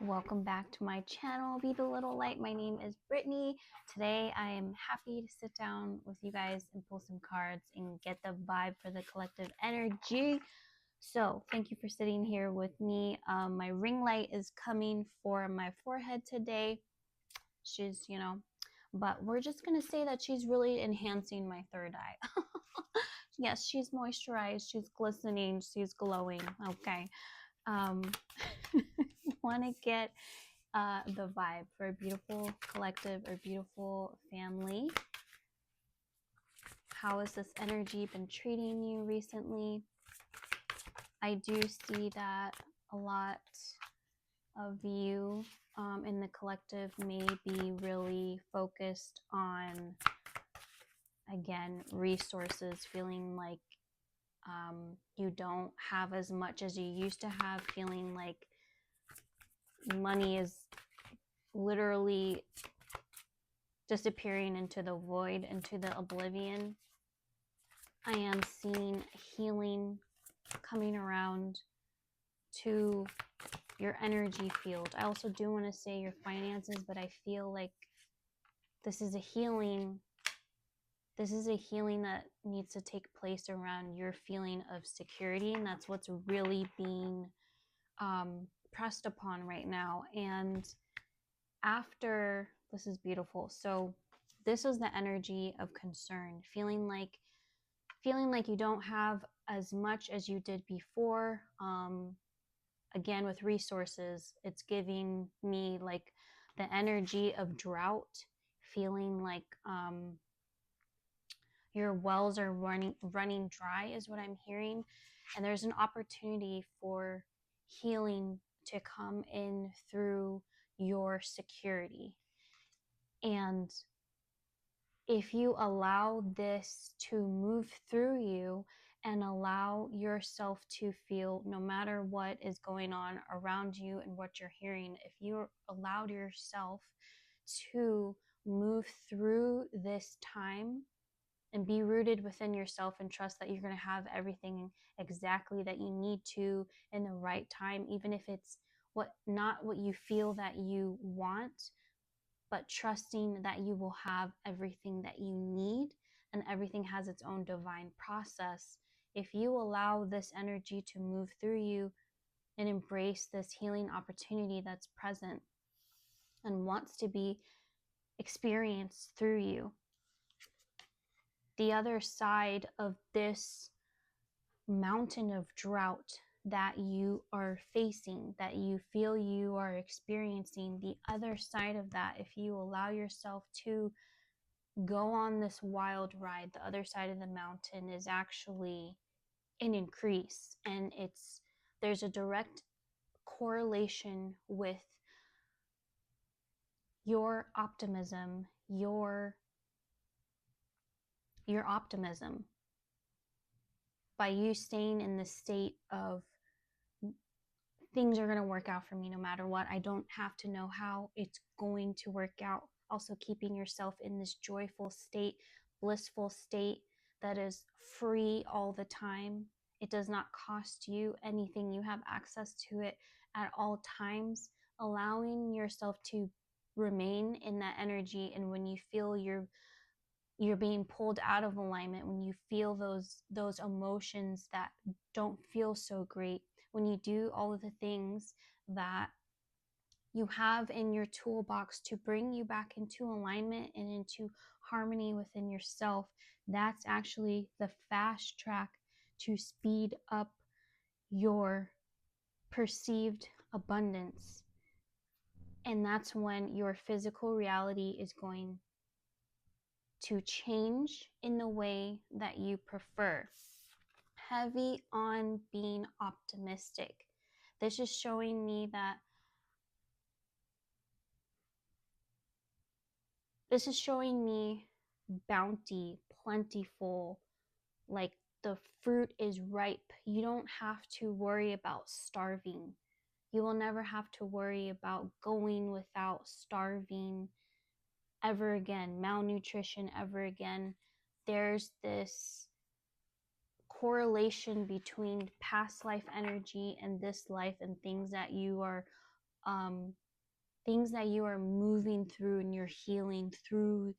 Welcome back to my channel, Be the Little Light. My name is Brittany. Today I am happy to sit down with you guys and pull some cards and get the vibe for the collective energy. So thank you for sitting here with me. My ring light is coming for my forehead today. She's, but we're just going to say that she's really enhancing my third eye. Yes, she's moisturized, she's glistening, she's glowing. Okay. Want to get the vibe for a beautiful collective or beautiful family. How has this energy been treating you recently? I do see that a lot of you in the collective may be really focused on, again, resources, feeling like you don't have as much as you used to have, feeling like money is literally disappearing into the void, into the oblivion. I am seeing healing coming around to your energy field. I also do want to say your finances, but I feel like this is a healing. This is a healing that needs to take place around your feeling of security, and that's what's really being pressed upon right now. And after, this is beautiful. So this is the energy of concern, feeling like you don't have as much as you did before. Again, with resources, it's giving me like the energy of drought, feeling like your wells are running dry is what I'm hearing. And there's an opportunity for healing to come in through your security. And if you allow this to move through you and allow yourself to feel, no matter what is going on around you and what you're hearing, if you allowed yourself to move through this time and be rooted within yourself and trust that you're going to have everything exactly that you need to in the right time, even if it's not what you feel that you want, but trusting that you will have everything that you need and everything has its own divine process. If you allow this energy to move through you and embrace this healing opportunity that's present and wants to be experienced through you, the other side of this mountain of drought that you are facing, that you feel you are experiencing, the other side of that, if you allow yourself to go on this wild ride, the other side of the mountain is actually an increase. And there's a direct correlation with your optimism, your optimism, by you staying in the state of things are going to work out for me no matter what. I don't have to know how it's going to work out. Also keeping yourself in this joyful state, blissful state that is free all the time. It does not cost you anything. You have access to it at all times, allowing yourself to remain in that energy. And when you feel you're being pulled out of alignment, when you feel those emotions that don't feel so great, when you do all of the things that you have in your toolbox to bring you back into alignment and into harmony within yourself, that's actually the fast track to speed up your perceived abundance. And that's when your physical reality is going to change in the way that you prefer. Heavy on being optimistic. This is showing me that bounty, plentiful, like the fruit is ripe. You don't have to worry about starving. You will never have to worry about going without starving ever again, malnutrition ever again. There's this correlation between past life energy and this life and things that you are things that you are moving through and you're healing through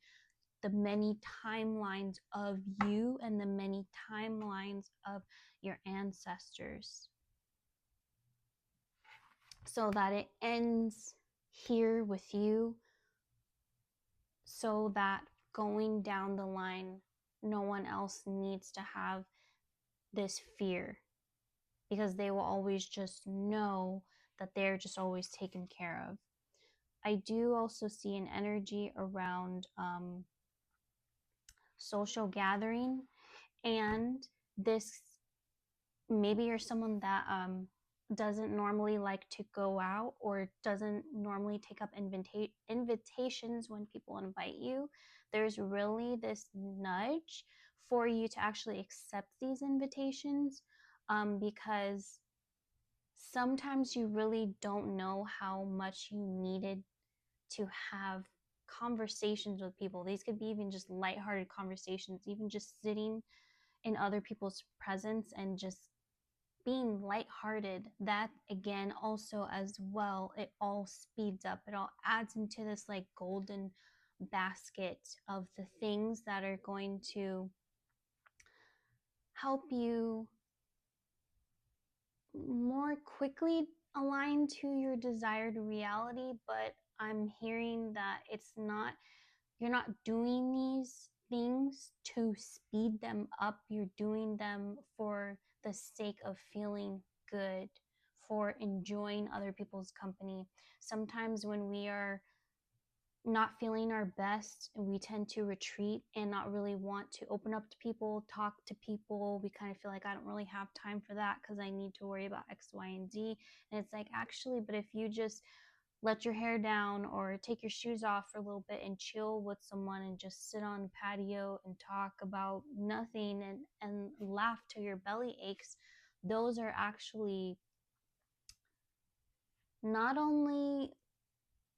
the many timelines of you and the many timelines of your ancestors, so that it ends here with you, so that going down the line, no one else needs to have this fear, because they will always just know that they're just always taken care of. I do also see an energy around social gathering, and this, maybe you're someone that doesn't normally like to go out or doesn't normally take up invitations when people invite you. There's really this nudge for you to actually accept these invitations, because sometimes you really don't know how much you needed to have conversations with people. These could be even just lighthearted conversations, even just sitting in other people's presence and just being lighthearted. That again, also as well, it all speeds up. It all adds into this like golden basket of the things that are going to help you more quickly align to your desired reality. But I'm hearing that it's not, you're not doing these things to speed them up. You're doing them for the sake of feeling good, for enjoying other people's company. Sometimes when we are not feeling our best, we tend to retreat and not really want to open up to people, talk to people. We kind of feel like, I don't really have time for that because I need to worry about X, Y, and Z. And it's like, actually, but if you just let your hair down or take your shoes off for a little bit and chill with someone and just sit on the patio and talk about nothing and laugh till your belly aches, those are actually not only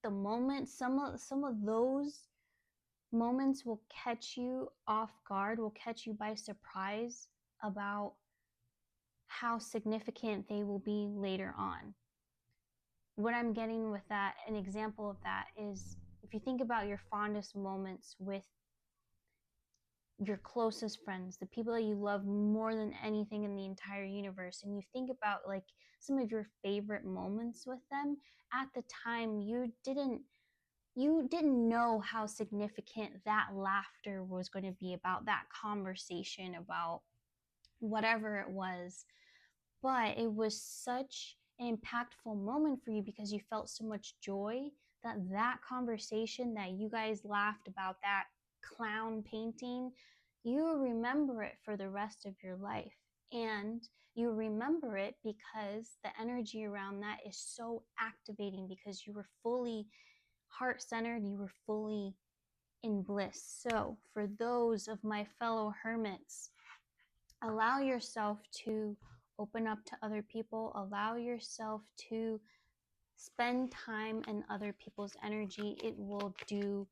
the moments, some of those moments will catch you off guard, will catch you by surprise about how significant they will be later on. What I'm getting with that, an example of that is, if you think about your fondest moments with your closest friends, the people that you love more than anything in the entire universe, and you think about like some of your favorite moments with them, at the time you didn't know how significant that laughter was going to be, about that conversation, about whatever it was. But it was such an impactful moment for you because you felt so much joy that that conversation that you guys laughed about, that clown painting, you remember it for the rest of your life. And you remember it because the energy around that is so activating, because you were fully heart-centered, you were fully in bliss. So for those of my fellow hermits, allow yourself to open up to other people. Allow yourself to spend time in other people's energy. It will do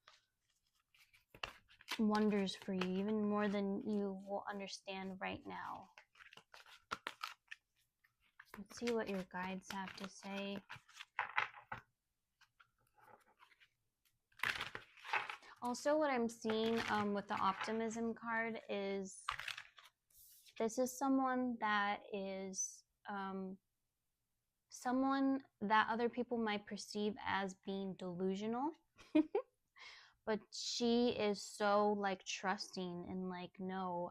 wonders for you, even more than you will understand right now. Let's see what your guides have to say. Also, what I'm seeing with the optimism card is, this is someone that is someone that other people might perceive as being delusional. But she is so like trusting and like, no,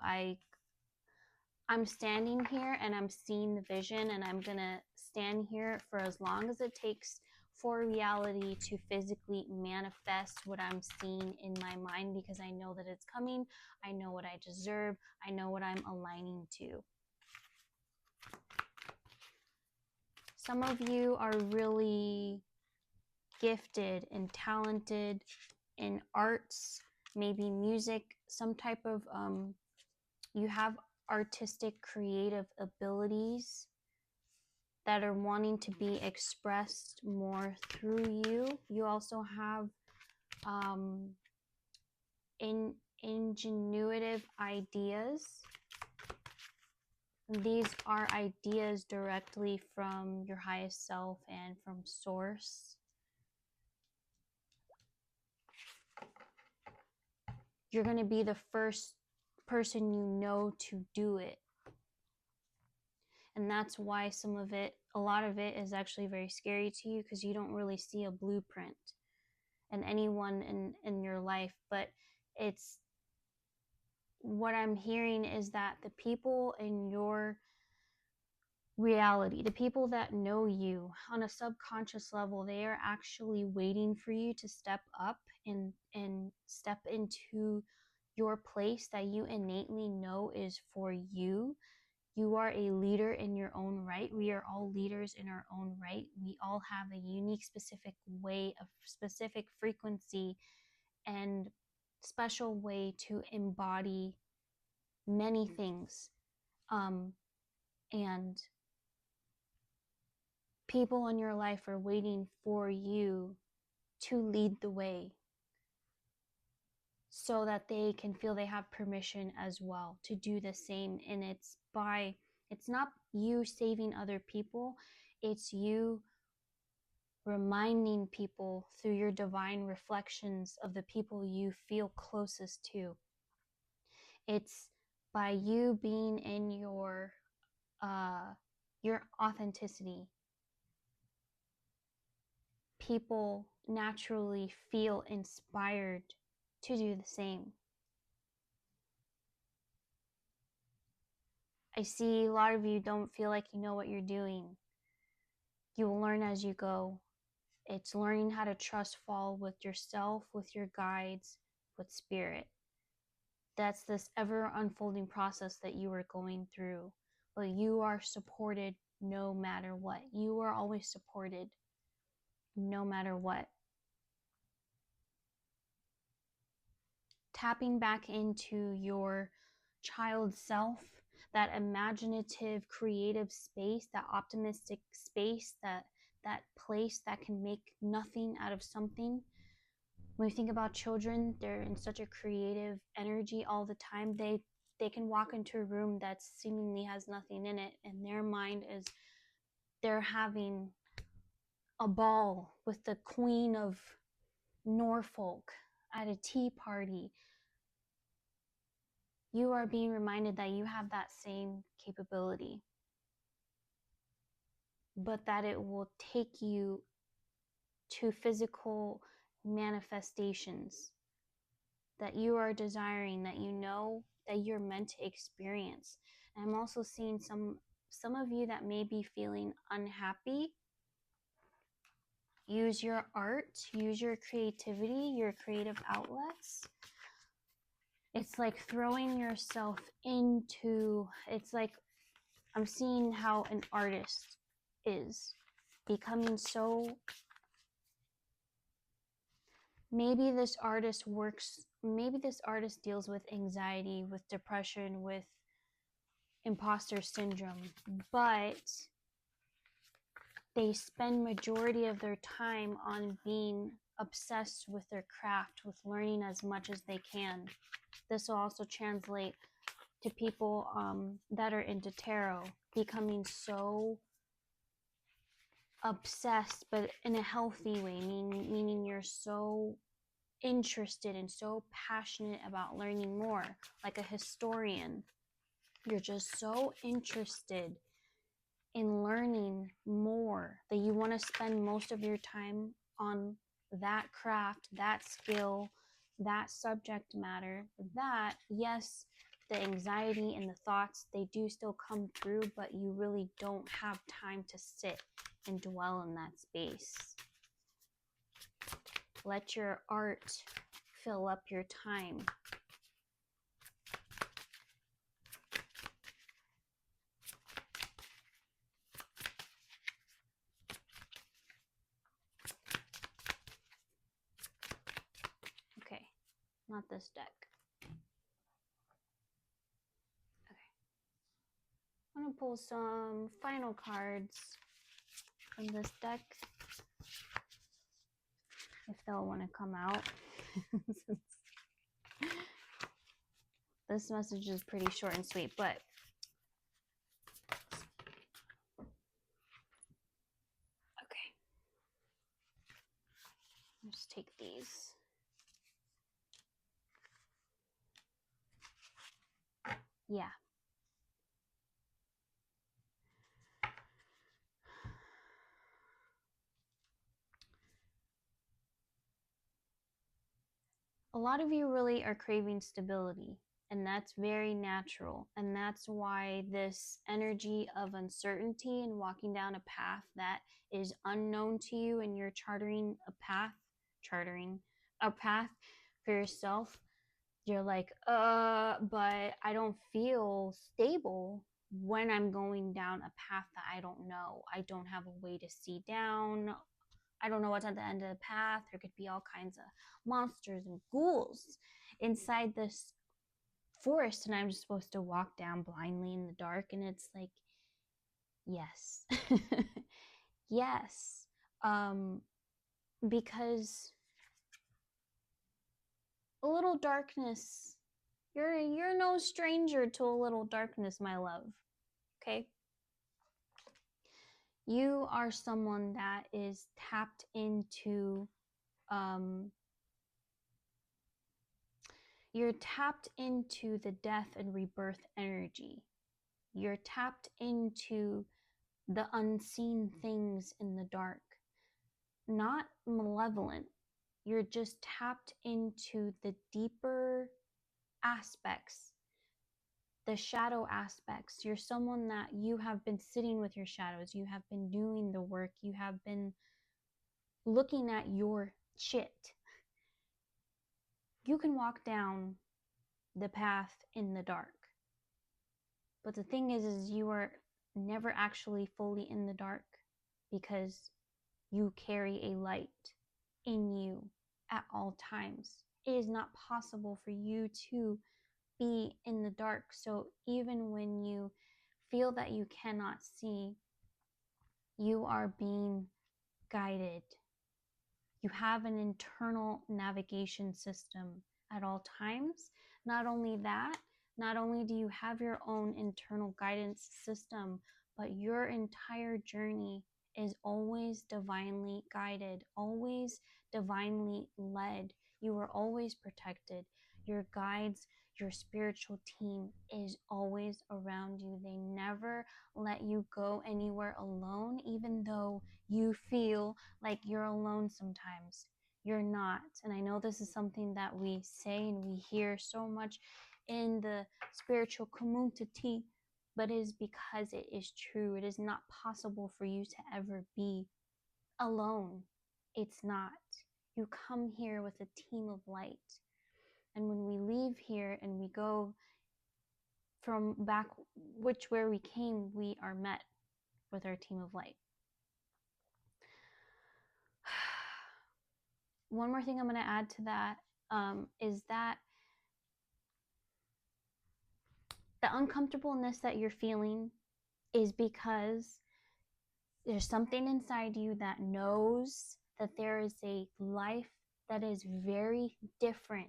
I'm standing here and I'm seeing the vision, and I'm gonna stand here for as long as it takes for reality to physically manifest what I'm seeing in my mind, because I know that it's coming. I know what I deserve. I know what I'm aligning to. Some of you are really gifted and talented in arts, maybe music, some type of, you have artistic, creative abilities that are wanting to be expressed more through you. You also have ingenuitive ideas These are ideas directly from your highest self and from source. You're going to be the first person you know to do it. And that's why a lot of it is actually very scary to you, because you don't really see a blueprint in anyone in your life. But it's what I'm hearing is that the people in your reality, the people that know you on a subconscious level, they are actually waiting for you to step up and step into your place that you innately know is for you. You are a leader in your own right. We are all leaders in our own right. We all have a unique, specific way, of specific frequency and special way to embody many things. And people in your life are waiting for you to lead the way so that they can feel they have permission as well to do the same. And it's not you saving other people, it's you reminding people through your divine reflections of the people you feel closest to. It's by you being in your authenticity. People naturally feel inspired to do the same. I see a lot of you don't feel like you know what you're doing. You will learn as you go. It's learning how to trust fall with yourself, with your guides, with spirit. That's this ever unfolding process that you are going through. But you are supported no matter what. You are always supported no matter what. Tapping back into your child self, that imaginative, creative space, that optimistic space, that place that can make nothing out of something. When you think about children, they're in such a creative energy all the time. They can walk into a room that seemingly has nothing in it, and their mind is, they're having a ball with the Queen of Norfolk at a tea party. You are being reminded that you have that same capability, but that it will take you to physical manifestations that you are desiring, that you know that you're meant to experience. And I'm also seeing some of you that may be feeling unhappy. Use your art, use your creativity, your creative outlets. It's like throwing yourself into, it's like I'm seeing how an artist is becoming so, maybe this artist deals with anxiety, with depression, with imposter syndrome, but they spend majority of their time on being obsessed with their craft, with learning as much as they can. This will also translate to people that are into tarot, becoming so obsessed, but in a healthy way, meaning you're so interested and so passionate about learning more, like a historian. You're just so interested in learning more that you want to spend most of your time on that craft, that skill, that subject matter. That, yes, the anxiety and the thoughts, they do still come through, but you really don't have time to sit and dwell in that space. Let your art fill up your time. Okay, not this deck. Okay. I'm going to pull some final cards from this deck, if they'll want to come out. This message is pretty short and sweet, but Just take these. Yeah. A lot of you really are craving stability, and that's very natural. And that's why this energy of uncertainty and walking down a path that is unknown to you, and you're chartering a path for yourself. You're like, but I don't feel stable when I'm going down a path that I don't know. I don't have a way to see down. I don't know what's at the end of the path. There could be all kinds of monsters and ghouls inside this forest, and I'm just supposed to walk down blindly in the dark. And it's like, yes. Yes. Because a little darkness, you're no stranger to a little darkness, my love. Okay? You are someone that is tapped into you're tapped into the death and rebirth energy. You're tapped into the unseen things in the dark. Not malevolent. You're just tapped into the deeper aspects, the shadow aspects. You're someone that you have been sitting with your shadows. You have been doing the work. You have been looking at your shit. You can walk down the path in the dark. But the thing is you are never actually fully in the dark because you carry a light in you at all times. It is not possible for you to be in the dark. So even when you feel that you cannot see, you are being guided. You have an internal navigation system at all times. Not only that, not only do you have your own internal guidance system, but your entire journey is always divinely guided, always divinely led. You are always protected. Your guides, your spiritual team is always around you. They never let you go anywhere alone, even though you feel like you're alone sometimes. You're not. And I know this is something that we say and we hear so much in the spiritual community, but it is because it is true. It is not possible for you to ever be alone. It's not. You come here with a team of light. And when we leave here and we go from back where we came, we are met with our team of light. One more thing I'm going to add to that is that the uncomfortableness that you're feeling is because there's something inside you that knows that there is a life that is very different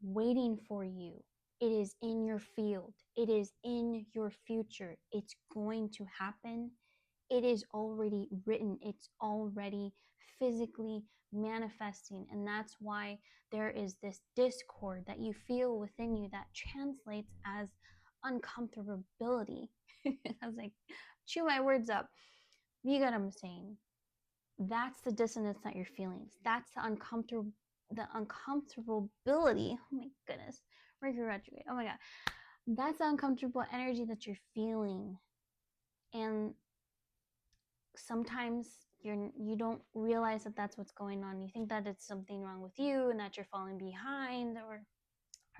waiting for you. It is in your field. It is in your future. It's going to happen. It is already written. It's already physically manifesting. And that's why there is this discord that you feel within you that translates as uncomfortability. I was like, chew my words up. You get what I'm saying? That's the dissonance that you're feeling. That's the uncomfortability. Oh my goodness. Mercury retrograde. Oh my God. That's the uncomfortable energy that you're feeling. And sometimes you don't realize that that's what's going on. You think that it's something wrong with you and that you're falling behind or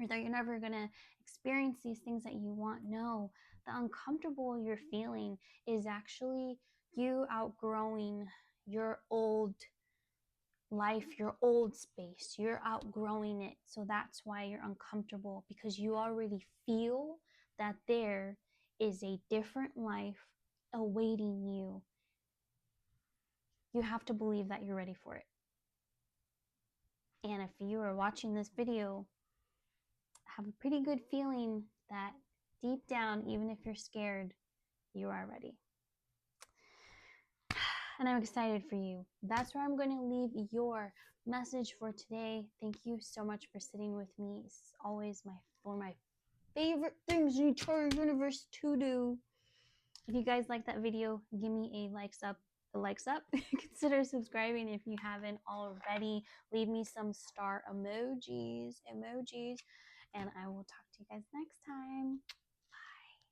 that you're never going to experience these things that you want. No, the uncomfortable you're feeling is actually you outgrowing your old life, your old space. You're outgrowing it. So that's why you're uncomfortable, because you already feel that there is a different life awaiting you. You have to believe that you're ready for it. And if you are watching this video, have a pretty good feeling that deep down, even if you're scared, you are ready. And I'm excited for you. That's where I'm going to leave your message for today. Thank you so much for sitting with me. It's always one of my favorite things in the entire universe to do. If you guys like that video, give me a likes up. Consider subscribing if you haven't already. Leave me some star emojis, and I will talk to you guys next time.